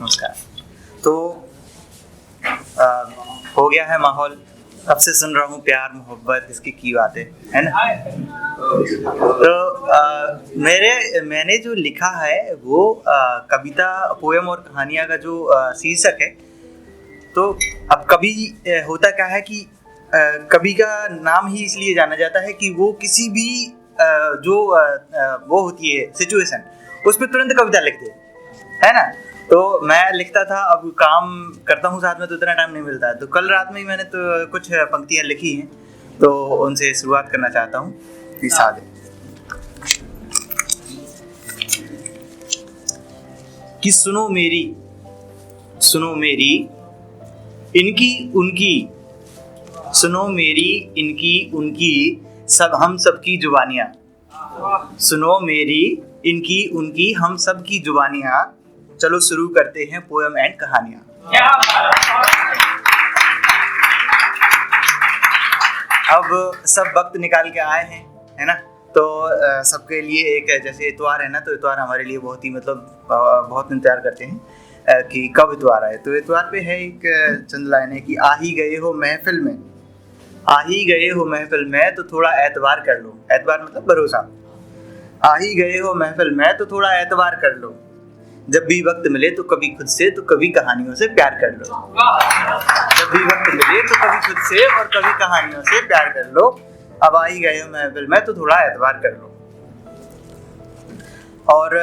नमस्कार। तो हो गया है माहौल, अब से सुन रहा हूँ प्यार मोहब्बत इसकी की बातें, है ना। तो मैंने जो लिखा है वो कविता, पोयम और कहानियाँ का जो शीर्षक है। तो अब कवि होता क्या है कि कवि का नाम ही इसलिए जाना जाता है कि वो किसी भी जो वो होती है सिचुएशन, उस पर तुरंत कविता लिख दे, है ना। तो मैं लिखता था, अब काम करता हूँ साथ में तो इतना टाइम नहीं मिलता है। तो कल रात में ही मैंने तो कुछ पंक्तियाँ लिखी हैं, तो उनसे शुरुआत करना चाहता हूँ। कि सुनो मेरी इनकी उनकी, सुनो मेरी इनकी उनकी सब हम सबकी जुबानियाँ। सुनो मेरी इनकी उनकी हम सब की जुबानियाँ, चलो शुरू करते हैं पोयम एंड कहानियाँ। अब सब वक्त निकाल के आए हैं, है ना। तो सबके लिए एक जैसे इतवार है ना, तो इतवार हमारे लिए बहुत ही बहुत इंतजार करते हैं कि कब इतवार आए। तो इतवार पे है एक चंद लाइनें कि आ ही गए हो महफिल में, आ ही गए हो महफिल में तो थोड़ा एतबार कर लो। एतबार मतलब भरोसा। आ ही गए हो महफिल में तो थोड़ा एतबार कर लो, जब भी वक्त मिले तो कभी खुद से तो कभी कहानियों से प्यार कर लो। जब भी वक्त मिले तो कभी खुद से और कभी कहानियों से प्यार कर लो। अब आ ही गए हो महफिल में तो थोड़ा एतबार कर लो। और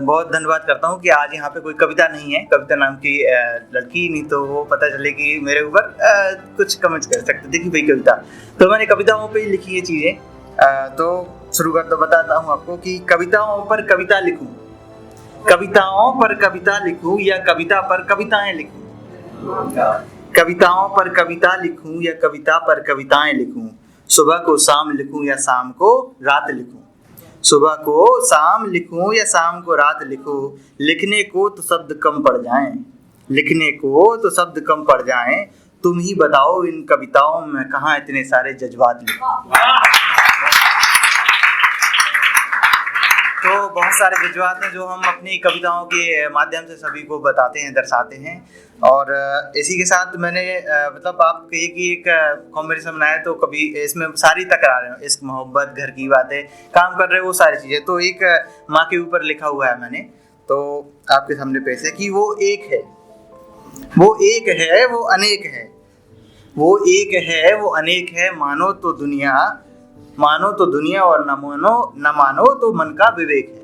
बहुत धन्यवाद करता हूँ कि आज यहाँ पे कोई कविता नहीं है, कविता नाम की लड़की, नहीं तो वो पता चले कि मेरे ऊपर कुछ कमेंट्स कर सकते थे कि भाई कविता। तो मैंने कविताओं पे ही लिखी है चीज़ें। तो शुरू कर तो बताता हूँ आपको कि कविताओं पर कविता लिखूँ, कविताओं पर कविता लिखूँ या कविता पर कविताएं लिखूँ। कविताओं पर कविता लिखूँ या कविता पर कविताएं लिखूँ। सुबह को शाम लिखूँ या शाम को रात लिखूँ। सुबह को शाम लिखूं या शाम को रात लिखूं। लिखने को तो शब्द कम पड़ जाएं, लिखने को तो शब्द कम पड़ जाएं। तुम ही बताओ इन कविताओं में कहाँ इतने सारे जज्बात लिखूं। तो बहुत सारे जज्बात हैं जो हम अपनी कविताओं के माध्यम से सभी को बताते हैं, दर्शाते हैं। और इसी के साथ मैंने मतलब आप कहिए कि एक कॉम्बिनेशन बनाया, तो कभी इसमें सारी तकरारें, इश्क मोहब्बत घर की बातें, काम कर रहे वो सारी चीज़ें। तो एक माँ के ऊपर लिखा हुआ है मैंने, तो आपके सामने पेश है कि वो एक है, वो एक है, वो अनेक है। वो एक है, वो अनेक है, मानो तो दुनिया और न मानो तो मन का विवेक है।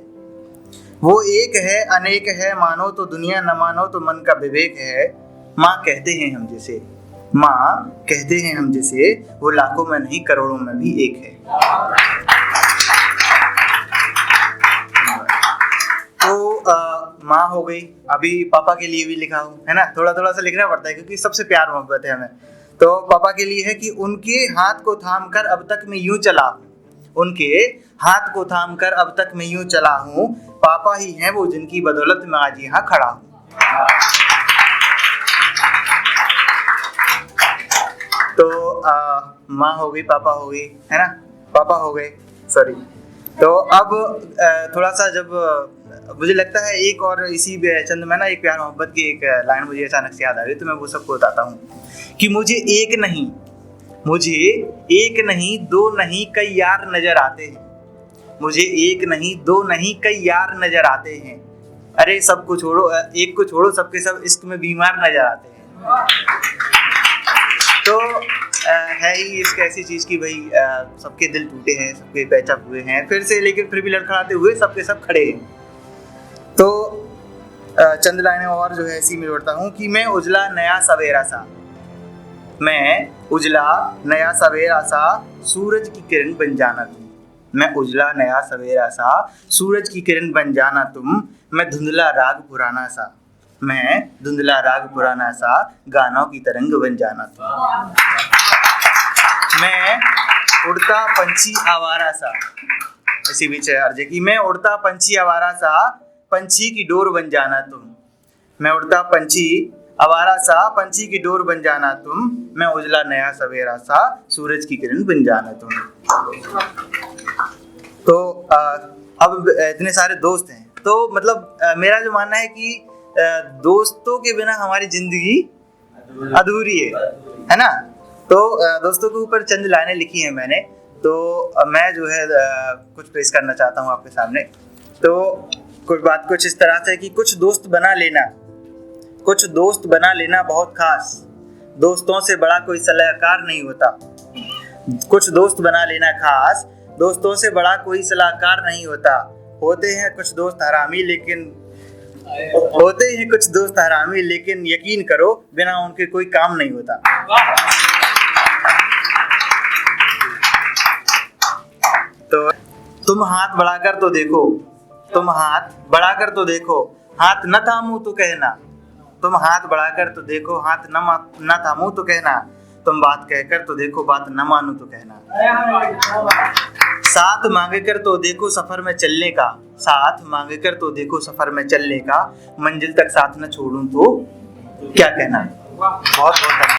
वो एक है, अनेक है, मानो तो दुनिया, न मानो तो मन का विवेक है। माँ कहते हैं हम जिसे, माँ कहते हैं हम जिसे, वो लाखों में नहीं करोड़ों में भी एक है। तो माँ हो गई। अभी पापा के लिए भी लिखा हूँ, है ना। थोड़ा थोड़ा सा लिखना पड़ता है क्योंकि सबसे प्यार मोहब्बत है हमें। तो पापा के लिए है कि उनके हाथ को थाम कर अब तक मैं यूं चला हूँ, उनके हाथ को थाम कर अब तक मैं यूं चला हूँ। पापा ही हैं वो जिनकी बदौलत मैं आज यहाँ खड़ा हूँ। तो माँ हो गई, पापा हो गई, है ना, पापा हो गए, सॉरी। तो अब थोड़ा सा जब मुझे लगता है एक और इसी चंद में ना एक प्यार मोहब्बत की एक लाइन मुझे अचानक से याद आ गई, तो मैं वो सबको बताता हूँ कि मुझे एक नहीं दो नहीं कई यार नजर आते हैं। मुझे एक नहीं दो नहीं कई यार नजर आते हैं। अरे सबको छोड़ो, एक को छोड़ो, सबके सब इश्क में बीमार नजर आते हैं। तो है ही इश्क ऐसी चीज की भाई सबके दिल टूटे हैं, सबके पैचअप हुए हैं फिर से, लेकिन फिर भी लड़खड़ाते हुए सबके सब खड़े हैं। तो चंद लाइनें और जो है इसी में जोड़ता हूँ कि मैं उजला नया सवेरा सा, मैं उजला नया सवेरा सा, सूरज की किरण बन जाना तुम। मैं उजला नया सवेरा सा, सूरज की किरण बन जाना तुम। मैं धुंधला राग पुराना सा, मैं धुंधला राग पुराना सा, गानों की तरंग बन जाना तुम। मैं उड़ता पंछी आवारा सा, इसी बीच अर्ज की मैं उड़ता पंछी आवारा सा, पंछी की डोर बन जाना तुम। मैं उड़ता पंछी आवारा सा, पंछी की डोर बन जाना तुम। मैं उजला नया सवेरा सा, सूरज की किरण बन जाना तुम। तो अब इतने सारे दोस्त हैं, तो मतलब मेरा जो मानना है कि दोस्तों के बिना हमारी जिंदगी अधूरी है ना। तो दोस्तों के ऊपर चंद लाइनें लिखी हैं मैंने, तो मैं जो है कुछ पेश करना चाहता हूँ आपके सामने। तो कुछ इस तरह से कि कुछ दोस्त बना लेना बहुत खास, दोस्तों से बड़ा कोई सलाहकार नहीं होता। कुछ दोस्त बना लेना खास, दोस्तों से बड़ा कोई सलाहकार नहीं होता। होते हैं कुछ दोस्त हरामी, लेकिन यकीन करो बिना उनके कोई काम नहीं होता। तो तुम हाथ बढ़ाकर तो देखो, हाथ न थामूं तो कहना। तुम हाथ बढ़ाकर तो देखो, हाथ न थामूं तो कहना। तुम बात कहकर तो देखो, बात न मानूं तो कहना। साथ मांगे कर तो देखो सफर में चलने का, मंजिल तक साथ न छोड़ूं तो क्या कहना। बहुत बहुत